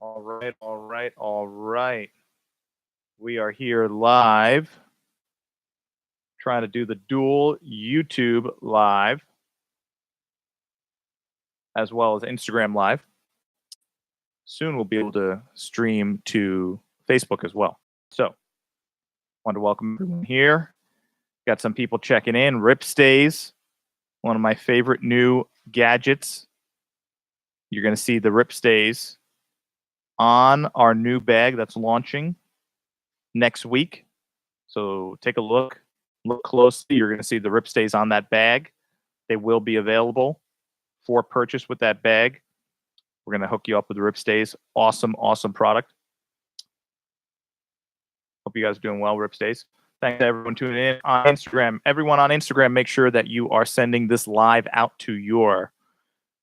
All right, all right, all right. We are here live, trying to do the dual YouTube live as well as Instagram live. Soon we'll be able to stream to Facebook as well. So, want to welcome everyone here. Got some people checking in. Rip Stays, one of my favorite new gadgets. You're going to see the Rip Stays on our new bag that's launching next week. So take a look closely. You're going to see the Rip Stays on that bag. They will be available for purchase with that bag. We're going to hook you up with the Rip Stays. Awesome, awesome product. Hope you guys are doing well, Rip Stays. Thanks to everyone tuning in on Instagram. Everyone on Instagram, make sure that you are sending this live out to your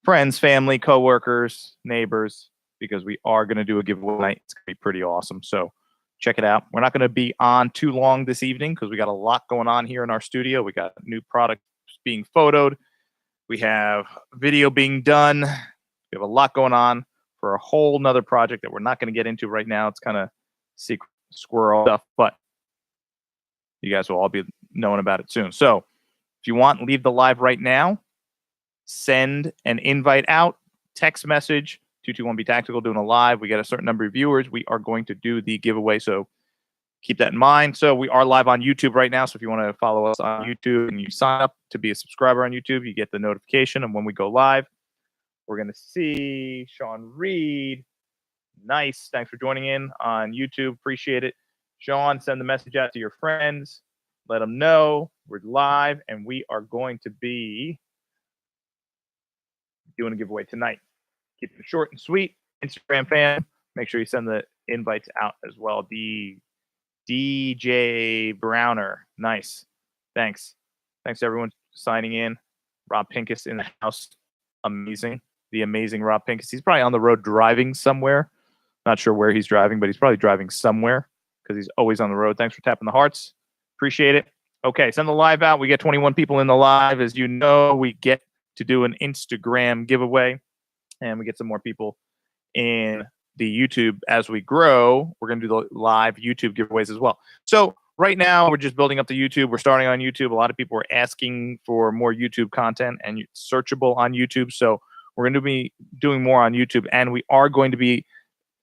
friends, family, coworkers, neighbors, because we are going to do a giveaway tonight. It's going to be pretty awesome. So check it out. We're not going to be on too long this evening because we got a lot going on here in our studio. We got new products being photoed. We have video being done. We have a lot going on for a whole nother project that we're not going to get into right now. It's kind of secret squirrel stuff, but you guys will all be knowing about it soon. So if you want, leave the live right now. Send an invite out, text message, 221B Tactical doing a live. We got a certain number of viewers. We are going to do the giveaway, so keep that in mind. So we are live on YouTube right now, so if you want to follow us on YouTube and you sign up to be a subscriber on YouTube, you get the notification of when we go live. We're going to see Sean Reed. Nice. Thanks for joining in on YouTube. Appreciate it. Sean, send the message out to your friends. Let them know we're live, and we are going to be doing a giveaway tonight. Keep it short and sweet. Instagram fan, make sure you send the invites out as well. DJ Browner. Nice. Thanks. Thanks to everyone signing in. Rob Pincus in the house. Amazing. The amazing Rob Pincus. He's probably on the road driving somewhere. Not sure where he's driving, but he's probably driving somewhere because he's always on the road. Thanks for tapping the hearts. Appreciate it. Okay, send the live out. We get 21 people in the live. As you know, we get to do an Instagram giveaway, and we get some more people in the YouTube as we grow. We're going to do the live YouTube giveaways as well. So right now, we're just building up the YouTube. We're starting on YouTube. A lot of people are asking for more YouTube content and it's searchable on YouTube. So we're going to be doing more on YouTube, and we are going to be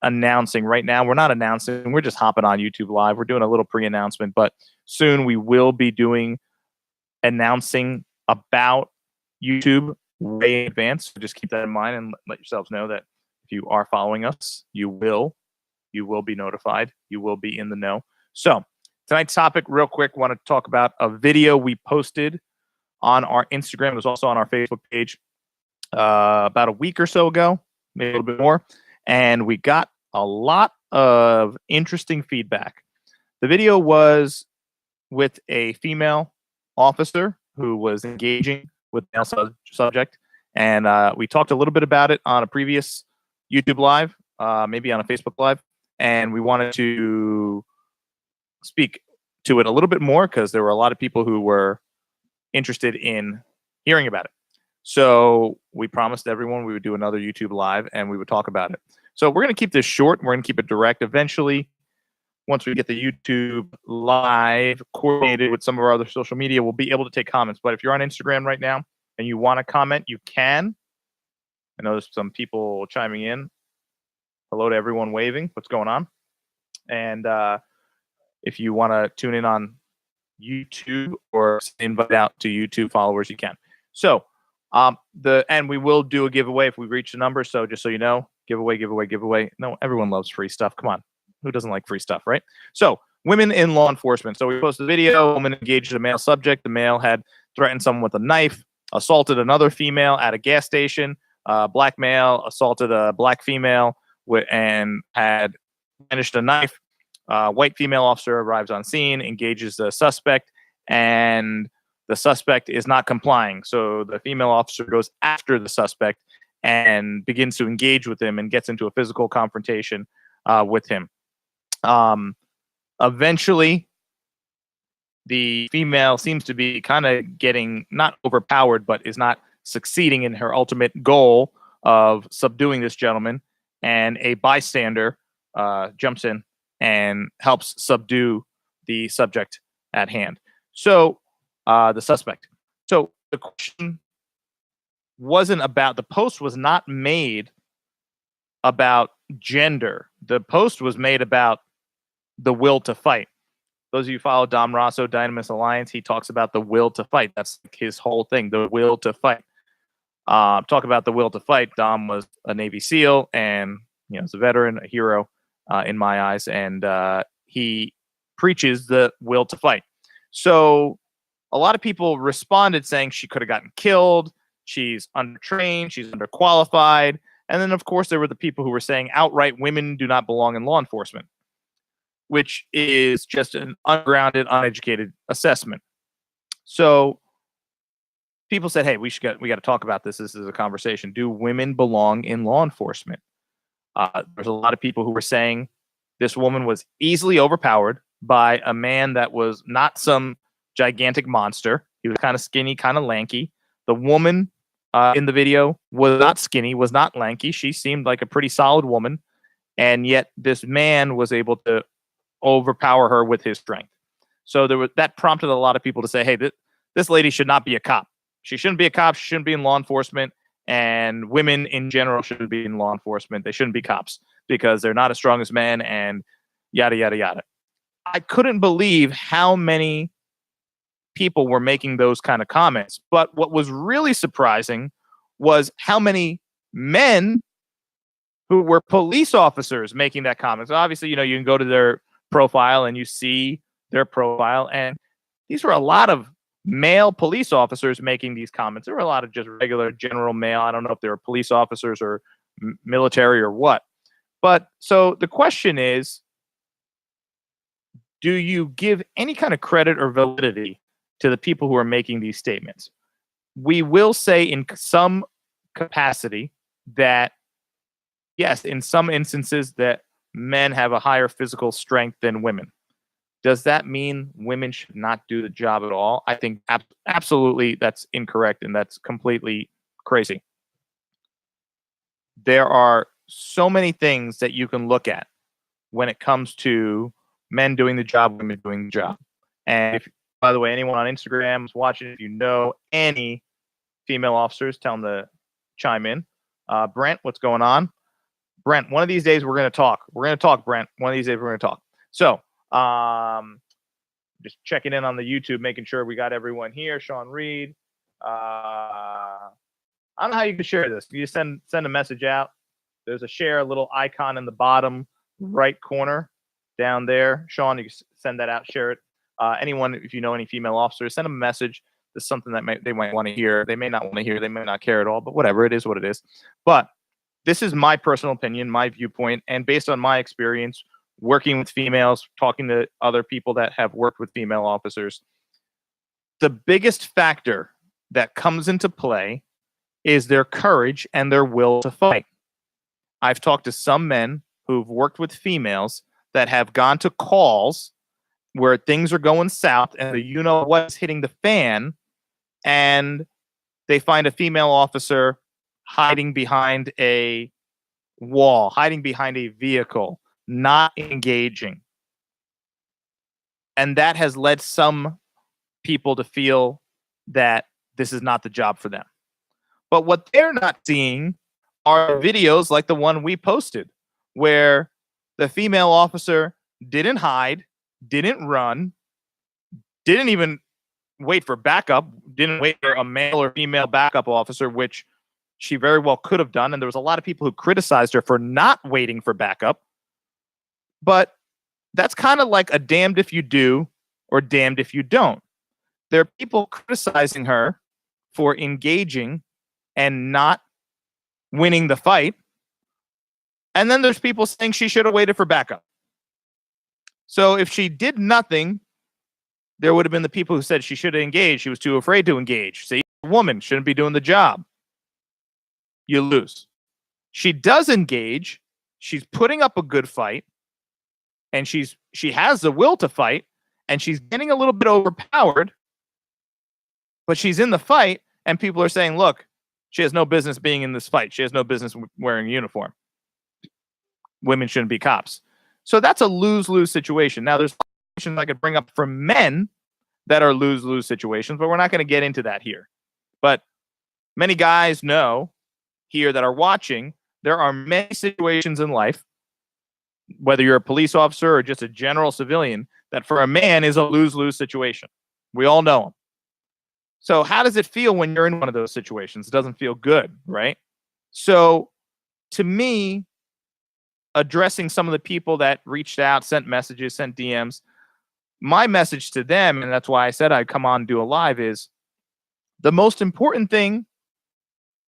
announcing right now. We're not announcing. We're just hopping on YouTube Live. We're doing a little pre-announcement, but soon we will be announcing about YouTube way in advance. So just keep that in mind and let yourselves know that if you are following us, you will be notified. You will be in the know. So tonight's topic, real quick, want to talk about a video we posted on our Instagram. It was also on our Facebook page about a week or so ago, maybe a little bit more. And we got a lot of interesting feedback. The video was with a female officer who was engaging with the male subject. And we talked a little bit about it on a previous YouTube Live, maybe on a Facebook Live. And we wanted to speak to it a little bit more because there were a lot of people who were interested in hearing about it. So we promised everyone we would do another YouTube Live and we would talk about it. So we're going to keep this short. We're going to keep it direct. Eventually, once we get the YouTube Live coordinated with some of our other social media, we'll be able to take comments. But if you're on Instagram right now and you want to comment, you can. I know there's some people chiming in. Hello to everyone waving. What's going on? And if you want to tune in on YouTube or invite out to YouTube followers, you can. So and we will do a giveaway if we reach the number. So just so you know, giveaway. No, everyone loves free stuff. Come on. Who doesn't like free stuff, right? So women in law enforcement. So we posted a video. A woman engaged a male subject. The male had threatened someone with a knife, assaulted another female at a gas station. Black male assaulted a black female and had brandished a knife. White female officer arrives on scene, engages the suspect, and the suspect is not complying. So the female officer goes after the suspect and begins to engage with him and gets into a physical confrontation with him. Eventually, the female seems to be kind of getting not overpowered, but is not succeeding in her ultimate goal of subduing this gentleman. and a bystander jumps in and helps subdue the subject at hand. So the suspect. So the question wasn't about, the post was not made about gender. The post was made about the will to fight. Those of you who follow Dom Rosso, Dynamis Alliance, he talks about the will to fight. That's his whole thing, the will to fight. Talk about the will to fight. Dom was a Navy SEAL and, is a veteran, a hero in my eyes, and he preaches the will to fight. So a lot of people responded saying she could have gotten killed, she's undertrained, she's underqualified, and then of course there were the people who were saying outright women do not belong in law enforcement, which is just an ungrounded, uneducated assessment. So people said, hey, we got to talk about this. This is a conversation. Do women belong in law enforcement? There's a lot of people who were saying this woman was easily overpowered by a man that was not some gigantic monster. He was kind of skinny, kind of lanky. The woman in the video was not skinny, was not lanky. She seemed like a pretty solid woman. And yet this man was able to overpower her with his strength. So that prompted a lot of people to say, hey, this lady should not be a cop. She shouldn't be a cop. She shouldn't be in law enforcement. And women in general shouldn't be in law enforcement. They shouldn't be cops because they're not as strong as men and yada, yada, yada. I couldn't believe how many people were making those kind of comments. But what was really surprising was how many men who were police officers making that comment. So obviously, you can go to their profile and you see their profile. And these were a lot of male police officers making these comments. There were a lot of just regular general male. I don't know if they were police officers or military or what. But so the question is, do you give any kind of credit or validity to the people who are making these statements? We will say in some capacity that, yes, in some instances that men have a higher physical strength than women. Does that mean women should not do the job at all? I think absolutely that's incorrect, and that's completely crazy. There are so many things that you can look at when it comes to men doing the job, women doing the job. And if, by the way, anyone on Instagram is watching, if you know any female officers, tell them to chime in. Brent, what's going on? Brent, one of these days we're going to talk. We're going to talk, Brent. One of these days we're going to talk. So, just checking in on the YouTube, making sure we got everyone here. Sean Reed. I don't know how you can share this. You just send a message out. There's a share, little icon in the bottom right corner down there. Sean, you can send that out, share it. Anyone, if you know any female officers, send them a message. There's something that they might want to hear. They may not want to hear. They may not care at all, but whatever. It is what it is. But this is my personal opinion, my viewpoint, and based on my experience working with females, talking to other people that have worked with female officers, the biggest factor that comes into play is their courage and their will to fight. I've talked to some men who've worked with females that have gone to calls where things are going south and the what's hitting the fan, and they find a female officer hiding behind a wall, hiding behind a vehicle, not engaging. And that has led some people to feel that this is not the job for them. But what they're not seeing are videos like the one we posted, where the female officer didn't hide, didn't run, didn't even wait for backup, didn't wait for a male or female backup officer, which she very well could have done. And there was a lot of people who criticized her for not waiting for backup. But that's kind of like a damned if you do or damned if you don't. There are people criticizing her for engaging and not winning the fight. And then there's people saying she should have waited for backup. So if she did nothing, there would have been the people who said she should have engaged. She was too afraid to engage. See, a woman shouldn't be doing the job. You lose. She does engage. She's putting up a good fight. And she has the will to fight, and she's getting a little bit overpowered, but she's in the fight, and people are saying, look, she has no business being in this fight. She has no business wearing a uniform. women shouldn't be cops. So that's a lose-lose situation. Now, there's situations I could bring up for men that are lose-lose situations, but we're not going to get into that here. But many guys know here that are watching, there are many situations in life, whether you're a police officer or just a general civilian, that for a man is a lose-lose situation. We all know them. So how does it feel when you're in one of those situations? It doesn't feel good, right? So to me, addressing some of the people that reached out, sent messages, sent DMs, my message to them, and that's why I said I'd come on and do a live, is the most important thing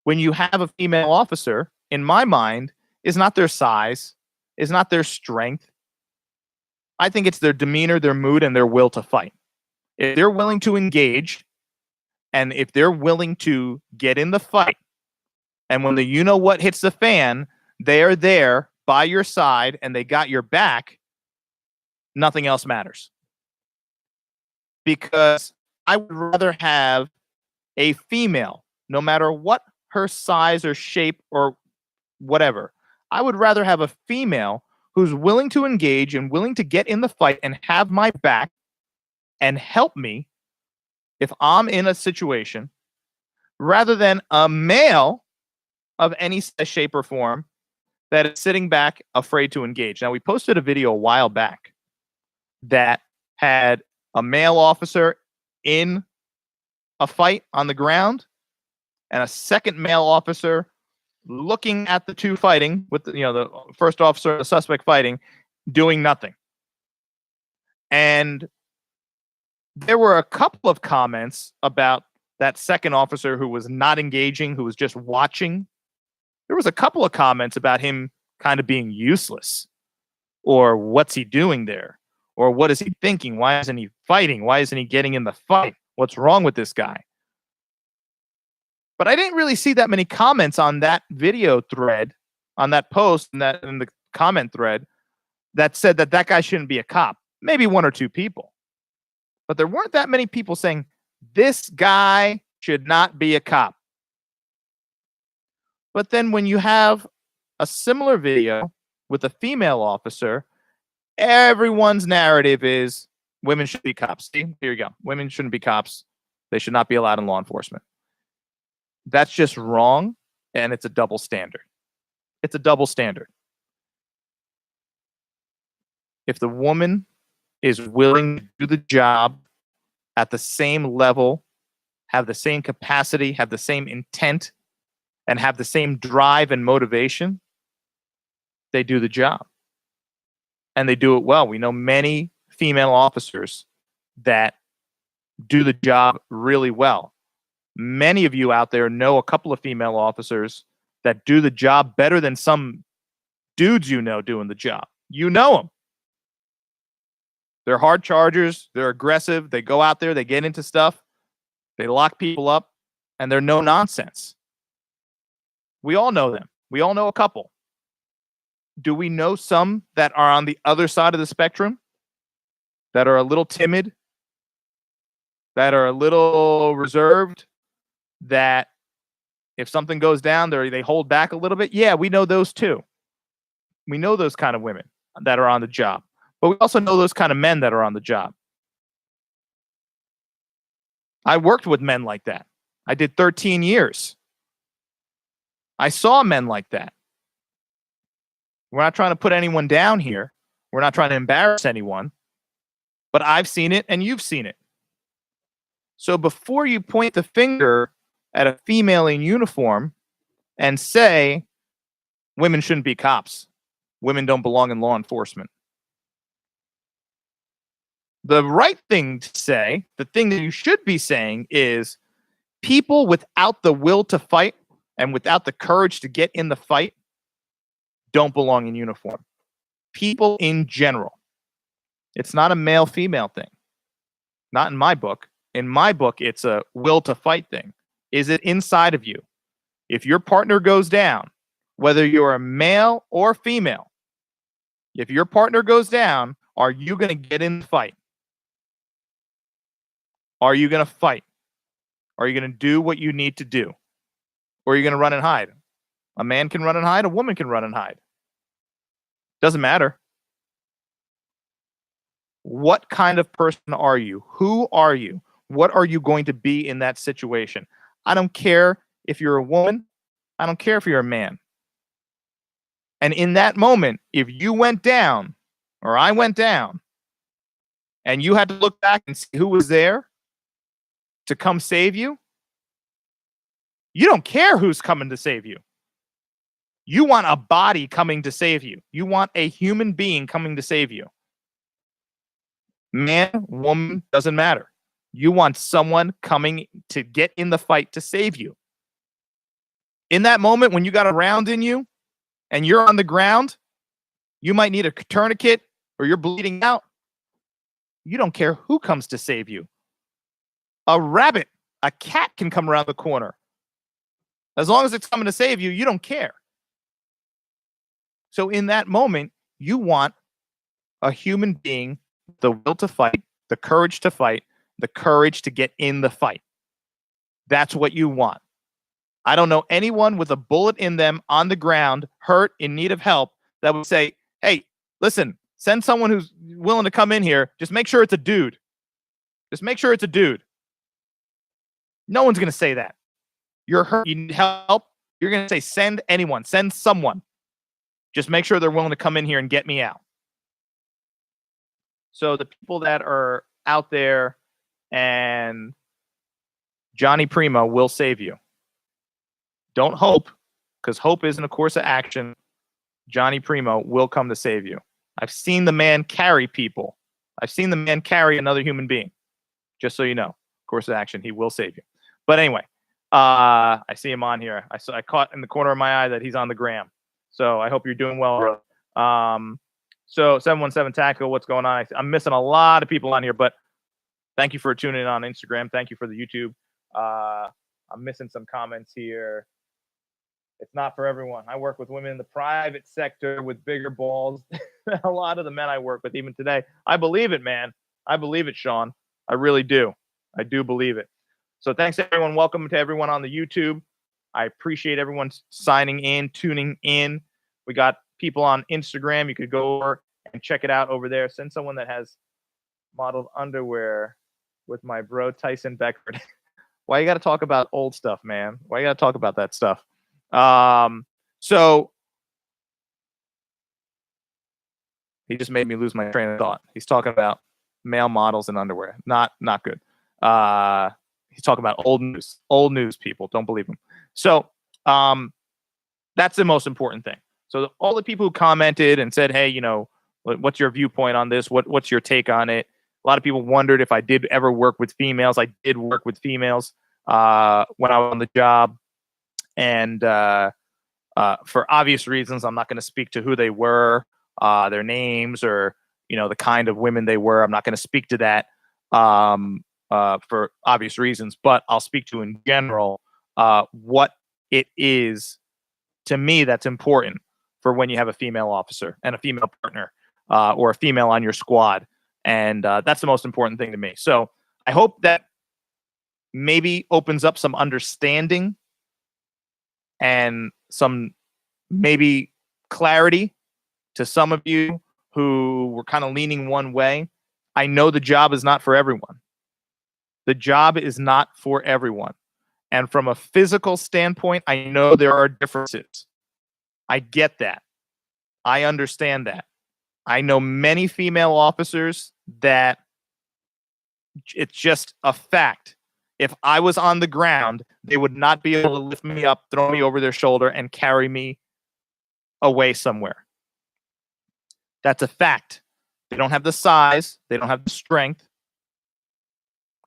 when you have a female officer, in my mind, is not their size, is not their strength. I think it's their demeanor, their mood, and their will to fight. If they're willing to engage, and if they're willing to get in the fight, and when the you know what hits the fan, they are there by your side and they got your back, nothing else matters. Because I would rather have a female, no matter what her size or shape or whatever, I would rather have a female who's willing to engage and willing to get in the fight and have my back and help me if I'm in a situation, rather than a male of any shape or form that is sitting back afraid to engage. Now, we posted a video a while back that had a male officer in a fight on the ground and a second male officer looking at the two fighting with the first officer and the suspect fighting, doing nothing. And there were a couple of comments about that second officer who was not engaging, who was just watching. There was a couple of comments about him kind of being useless, or what's he doing there, or what is he thinking? Why isn't he fighting? Why isn't he getting in the fight? What's wrong with this guy? But I didn't really see that many comments on that video thread, on that post, and that in the comment thread that said that that guy shouldn't be a cop. Maybe one or two people, but there weren't that many people saying this guy should not be a cop. But then when you have a similar video with a female officer, everyone's narrative is women should be cops. See, here you go. Women shouldn't be cops. They should not be allowed in law enforcement. That's just wrong, and it's a double standard. It's a double standard. If the woman is willing to do the job at the same level, have the same capacity, have the same intent, and have the same drive and motivation, they do the job. And they do it well. We know many female officers that do the job really well. Many of you out there know a couple of female officers that do the job better than some dudes you know doing the job. You know them. They're hard chargers. They're aggressive. They go out there. They get into stuff. They lock people up. And they're no nonsense. We all know them. We all know a couple. Do we know some that are on the other side of the spectrum? That are a little timid? That are a little reserved? That if something goes down, they hold back a little bit? Yeah, we know those too. We know those kind of women that are on the job. But we also know those kind of men that are on the job. I worked with men like that. I did 13 years. I saw men like that. We're not trying to put anyone down here. We're not trying to embarrass anyone. But I've seen it and you've seen it. So before you point the finger at a female in uniform and say, women shouldn't be cops, women don't belong in law enforcement, the right thing to say, the thing that you should be saying is, people without the will to fight and without the courage to get in the fight don't belong in uniform. People in general. It's not a male-female thing. Not in my book. In my book, it's a will to fight thing. Is it inside of you? If your partner goes down, whether you're a male or female, if your partner goes down, are you going to get in the fight? Are you going to fight? Are you going to do what you need to do? Or are you going to run and hide? A man can run and hide. A woman can run and hide. Doesn't matter. What kind of person are you? Who are you? What are you going to be in that situation? I don't care if you're a woman. I don't care if you're a man. And in that moment, if you went down or I went down and you had to look back and see who was there to come save you, you don't care who's coming to save you. You want a body coming to save you. You want a human being coming to save you. Man, woman, doesn't matter. You want someone coming to get in the fight to save you. In that moment when you got a round in you and you're on the ground, you might need a tourniquet or you're bleeding out. You don't care who comes to save you. A rabbit, a cat can come around the corner. As long as it's coming to save you, you don't care. So in that moment, you want a human being, the will to fight, the courage to get in the fight. That's what you want. I don't know anyone with a bullet in them on the ground, hurt, in need of help, that would say, hey, listen, send someone who's willing to come in here. Just make sure it's a dude. Just make sure it's a dude. No one's going to say that. You're hurt, you need help. You're going to say, send anyone, send someone. Just make sure they're willing to come in here and get me out. So the people that are out there, and Johnny Primo will save you. Don't hope, because hope isn't a course of action. Johnny Primo will come to save you. I've seen the man carry people. I've seen the man carry another human being. Just so you know, course of action, he will save you. But anyway, I see him on here. I caught in the corner of my eye that he's on the gram. So I hope you're doing well. So 717 Tactical, what's going on? I'm missing a lot of people on here, but thank you for tuning in on Instagram. Thank you for the YouTube. I'm missing some comments here. It's not for everyone. I work with women in the private sector with bigger balls than a lot of the men I work with even today. I believe it, man. I believe it, Sean. I really do. I do believe it. So thanks, everyone. Welcome to everyone on the YouTube. I appreciate everyone signing in, tuning in. We got people on Instagram. You could go over and check it out over there. Send someone that has modeled underwear with my bro Tyson Beckford. Why you got to talk about old stuff, man? Why you got to talk about that stuff? So he just made me lose my train of thought. He's talking about male models in underwear. Not good. He's talking about old news, people. Don't believe him. So that's the most important thing. So all the people who commented and said, hey, you know, what's your viewpoint on this? What's your take on it? A lot of people wondered if I did ever work with females. I did work with females when I was on the job. And for obvious reasons, I'm not going to speak to who they were, their names, or, you know, the kind of women they were. I'm not going to speak to that for obvious reasons, but I'll speak to in general what it is to me that's important for when you have a female officer and a female partner or a female on your squad. And that's the most important thing to me. So I hope that maybe opens up some understanding and some maybe clarity to some of you who were kind of leaning one way. I know the job is not for everyone. The job is not for everyone. And from a physical standpoint, I know there are differences. I get that. I understand that. I know many female officers that it's just a fact. If I was on the ground, they would not be able to lift me up, throw me over their shoulder, and carry me away somewhere. That's a fact. They don't have the size. They don't have the strength.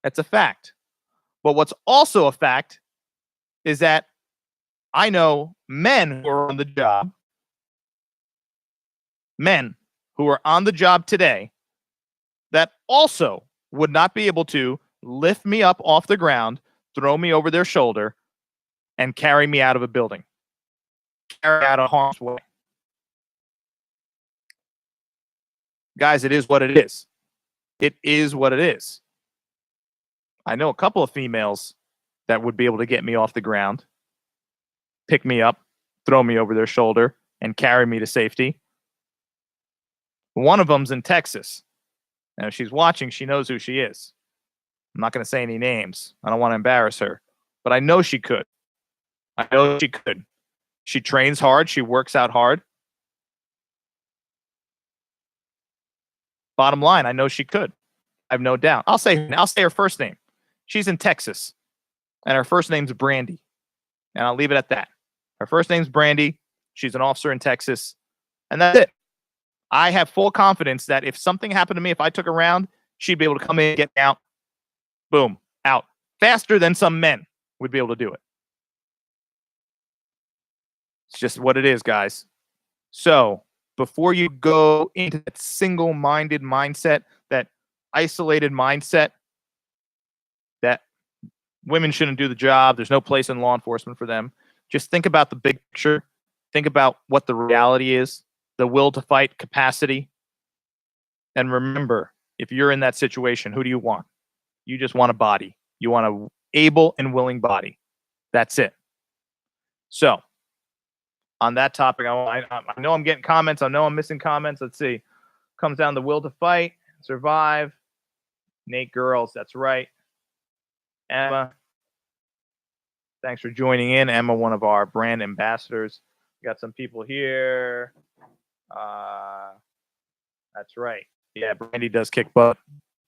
That's a fact. But what's also a fact is that I know men who are on the job, men who are on the job today, that also would not be able to lift me up off the ground, throw me over their shoulder, and carry me out of a building, carry out of harm's way. Guys, it is what it is. It is what it is. I know a couple of females that would be able to get me off the ground, pick me up, throw me over their shoulder, and carry me to safety. One of them's in Texas. And if she's watching, she knows who she is. I'm not going to say any names. I don't want to embarrass her, but I know she could. I know she could. She trains hard. She works out hard. Bottom line, I know she could. I have no doubt. I'll say her first name. She's in Texas, and her first name's Brandy, and I'll leave it at that. Her first name's Brandy. She's an officer in Texas, and that's it. I have full confidence that if something happened to me, if I took her around, she'd be able to come in, get me out, boom, out faster than some men would be able to do it. It's just what it is, guys. So before you go into that single-minded mindset, that isolated mindset that women shouldn't do the job, there's no place in law enforcement for them, just think about the big picture. Think about what the reality is, the will to fight capacity. And remember, if you're in that situation, who do you want? You just want a body. You want an able and willing body. That's it. So on that topic, I know I'm getting comments. I know I'm missing comments. Let's see. Comes down to will to fight, survive. Nate Girls, that's right. Emma, thanks for joining in. Emma, one of our brand ambassadors. We got some people here. That's right. Yeah, Brandy does kick butt,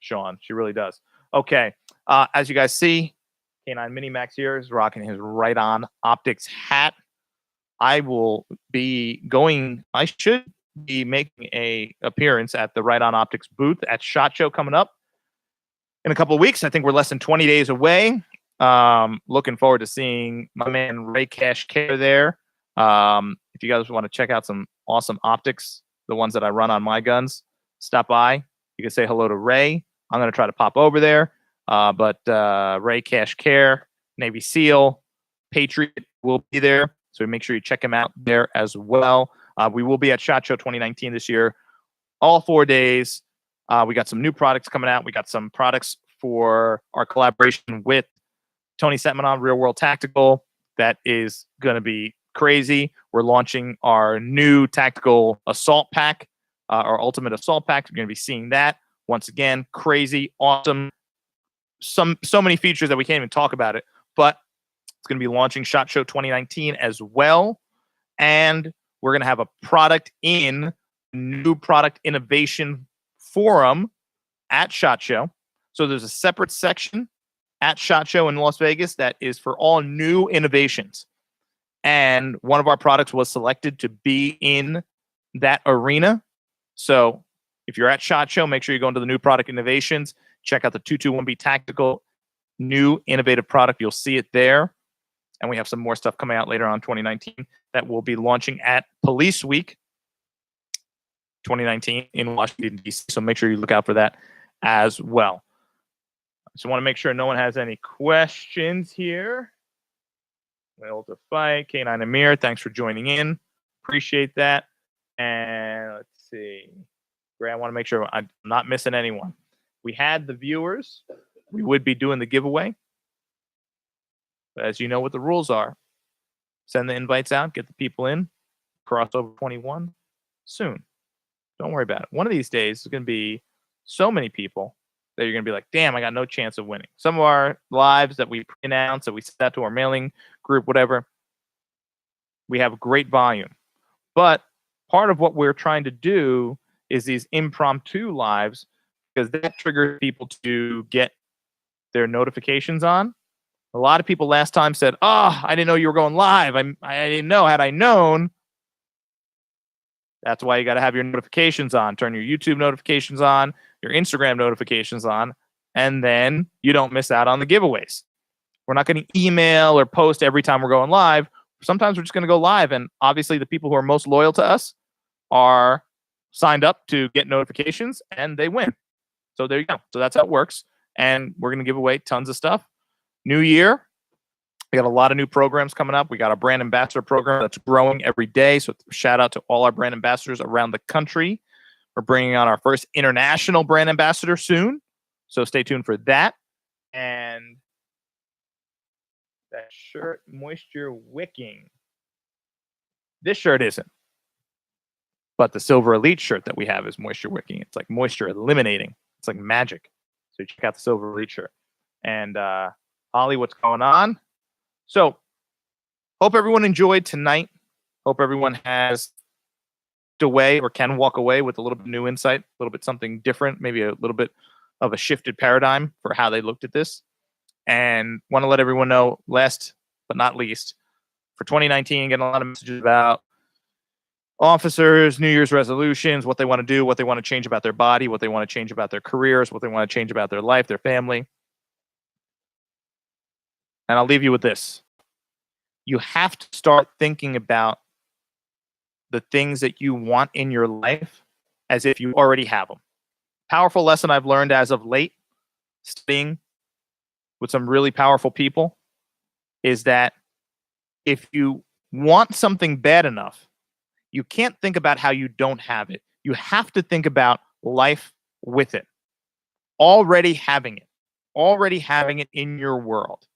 Sean. She really does. Okay. As you guys see, K9 Minimax here is rocking his Right On Optics hat. I should be making a appearance at the Right On Optics booth at SHOT Show coming up in a couple of weeks. I think we're less than 20 days away. Looking forward to seeing my man Ray Cash Care there. If you guys want to check out some awesome optics, the ones that I run on my guns, stop by. You can say hello to Ray. I'm going to try to pop over there. But Ray Cash Care, Navy SEAL, Patriot will be there. So make sure you check him out there as well. We will be at SHOT Show 2019 this year, all 4 days. We got some new products coming out. We got some products for our collaboration with Tony Setmanon, Real World Tactical. That is going to be crazy. We're launching our new tactical assault pack, our ultimate assault pack. You're going to be seeing that once again. Crazy, awesome. So many features that we can't even talk about it, but it's going to be launching SHOT Show 2019 as well. And we're going to have a new product innovation forum at SHOT Show. So there's a separate section at SHOT Show in Las Vegas that is for all new innovations. And one of our products was selected to be in that arena. So if you're at SHOT Show, make sure you go into the new product innovations. Check out the 221B Tactical new innovative product. You'll see it there. And we have some more stuff coming out later on 2019 that will be launching at Police Week 2019 in Washington, D.C. So make sure you look out for that as well. Just want to make sure no one has any questions here. Will to fight. K9 Amir, thanks for joining in. Appreciate that. And let's see. Gray, I want to make sure I'm not missing anyone. We had the viewers. We would be doing the giveaway. But as you know what the rules are, send the invites out, get the people in. Crossover 21 soon. Don't worry about it. One of these days, there's going to be so many people that you're going to be like, damn, I got no chance of winning. Some of our lives that we pre-announce, that we sent out to our mailing group, whatever, we have great volume. But part of what we're trying to do is these impromptu lives, because that triggers people to get their notifications on. A lot of people last time said, oh, I didn't know you were going live. I didn't know. Had I known. That's why you got to have your notifications on. Turn your YouTube notifications on, your Instagram notifications on, and then you don't miss out on the giveaways. We're not going to email or post every time we're going live. Sometimes we're just going to go live, and obviously the people who are most loyal to us are signed up to get notifications, and they win. So there you go. So that's how it works, and we're going to give away tons of stuff. New year, we got a lot of new programs coming up. We got a brand ambassador program that's growing every day. So shout out to all our brand ambassadors around the country. We're bringing on our first international brand ambassador soon. So stay tuned for that. And that shirt, moisture wicking. This shirt isn't. But the Silver Elite shirt that we have is moisture wicking. It's like moisture eliminating. It's like magic. So check out the Silver Elite shirt. And Holly, what's going on? So hope everyone enjoyed tonight. Hope everyone has away or can walk away with a little bit of new insight, a little bit something different, maybe a little bit of a shifted paradigm for how they looked at this. And want to let everyone know, last but not least, for 2019, getting a lot of messages about officers, New Year's resolutions, what they want to do, what they want to change about their body, what they want to change about their careers, what they want to change about their life, their family. And I'll leave you with this. You have to start thinking about the things that you want in your life as if you already have them. Powerful lesson I've learned as of late, studying with some really powerful people, is that if you want something bad enough, you can't think about how you don't have it. You have to think about life with it. Already having it in your world.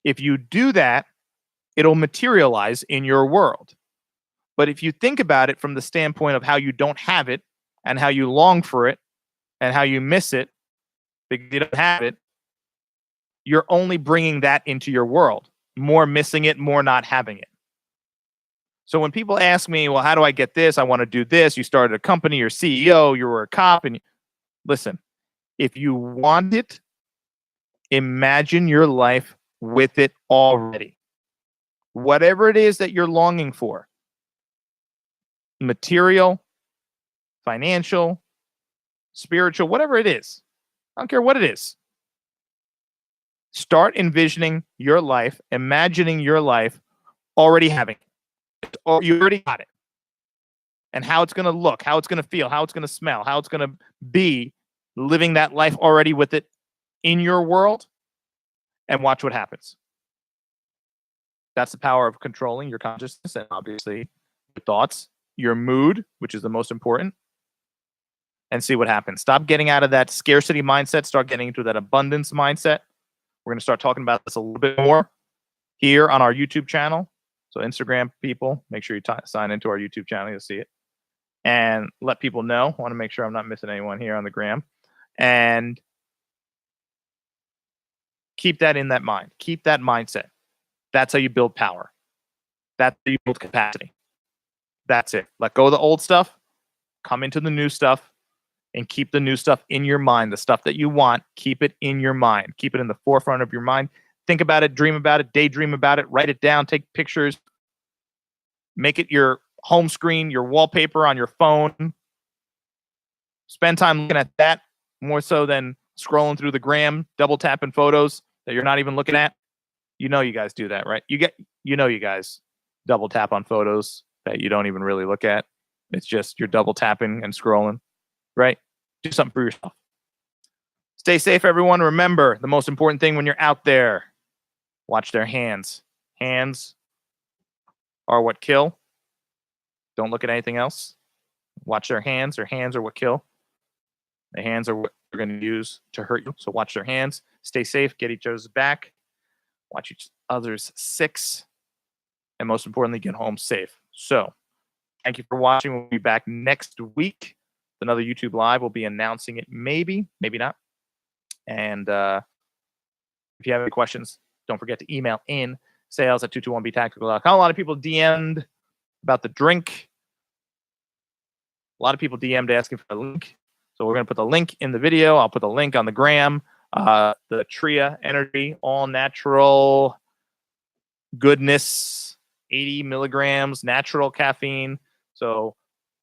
If you do that, it'll materialize in your world. But if you think about it from the standpoint of how you don't have it and how you long for it and how you miss it because you don't have it, you're only bringing that into your world. More missing it, more not having it. So when people ask me, well, how do I get this? I want to do this. You started a company, you're CEO, you were a cop. And listen, if you want it, imagine your life with it already. Whatever it is that you're longing for, material, financial, spiritual, whatever it is. I don't care what it is. Start envisioning your life, imagining your life already having it. Or you already got it. And how it's going to look, how it's going to feel, how it's going to smell, how it's going to be living that life already with it in your world, and watch what happens. That's the power of controlling your consciousness and obviously your thoughts, your mood, which is the most important, and see what happens. Stop getting out of that scarcity mindset. Start getting into that abundance mindset. We're going to start talking about this a little bit more here on our YouTube channel. So Instagram people, make sure you sign into our YouTube channel. You'll see it. And let people know. I want to make sure I'm not missing anyone here on the gram. And keep that in that mind. Keep that mindset. That's how you build power. That's how you build capacity. That's it. Let go of the old stuff. Come into the new stuff. And keep the new stuff in your mind. The stuff that you want, keep it in your mind. Keep it in the forefront of your mind. Think about it, dream about it, daydream about it, write it down, take pictures. Make it your home screen, your wallpaper on your phone. Spend time looking at that more so than scrolling through the gram, double tapping photos that you're not even looking at. You know you guys do that, right? You guys double tap on photos that you don't even really look at. It's just you're double tapping and scrolling. Right? Do something for yourself. Stay safe, everyone. Remember, the most important thing when you're out there, watch their hands. Hands are what kill. Don't look at anything else. Watch their hands. Their hands are what kill. The hands are what they're going to use to hurt you. So watch their hands. Stay safe. Get each other's back. Watch each other's six. And most importantly, get home safe. So thank you for watching. We'll be back next week. Another YouTube Live. We'll be announcing it maybe not. And if you have any questions, don't forget to email in sales@221btactical.com. A lot of people DM'd about the drink. A lot of people DM'd asking for a link. So we're going to put the link in the video. I'll put the link on the gram. The Tria Energy All Natural Goodness, 80 milligrams, natural caffeine. So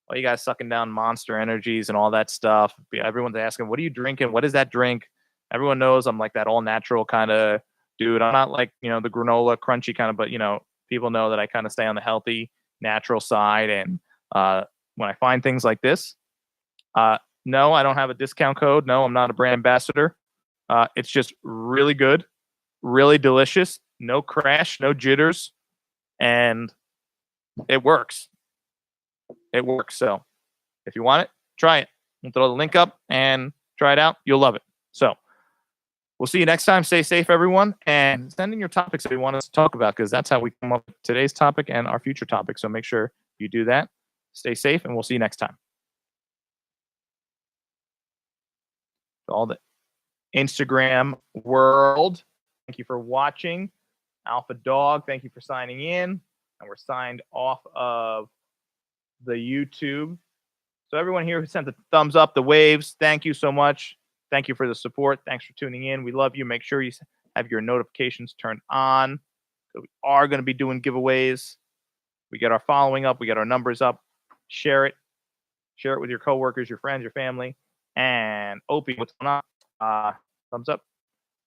all you guys sucking down Monster Energies and all that stuff. Everyone's asking, what are you drinking? What is that drink? Everyone knows I'm like that all natural kind of dude. I'm not like, the granola crunchy kind of, but, people know that I kind of stay on the healthy, natural side. And when I find things like this, no, I don't have a discount code. No, I'm not a brand ambassador. It's just really good, really delicious, no crash, no jitters, and it works. It works. So if you want it, try it. We'll throw the link up and try it out. You'll love it. So we'll see you next time. Stay safe, everyone. And send in your topics that you want us to talk about, because that's how we come up with today's topic and our future topic. So make sure you do that. Stay safe, and we'll see you next time. To all the Instagram world, thank you for watching. Alpha Dog, thank you for signing in. And we're signed off of the YouTube. So everyone here who sent the thumbs up, the waves, thank you so much. Thank you for the support. Thanks for tuning in. We love you. Make sure you have your notifications turned on. So we are going to be doing giveaways. We get our following up. We get our numbers up. Share it. Share it with your coworkers, your friends, your family. And Opie, what's going on? Thumbs up.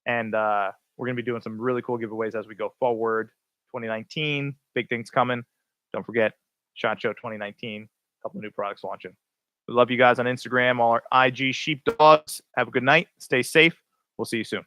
And we're going to be doing some really cool giveaways as we go forward. 2019, big things coming. Don't forget, SHOT Show 2019, a couple of new products launching. We love you guys on Instagram, all our IG sheepdogs. Have a good night. Stay safe. We'll see you soon.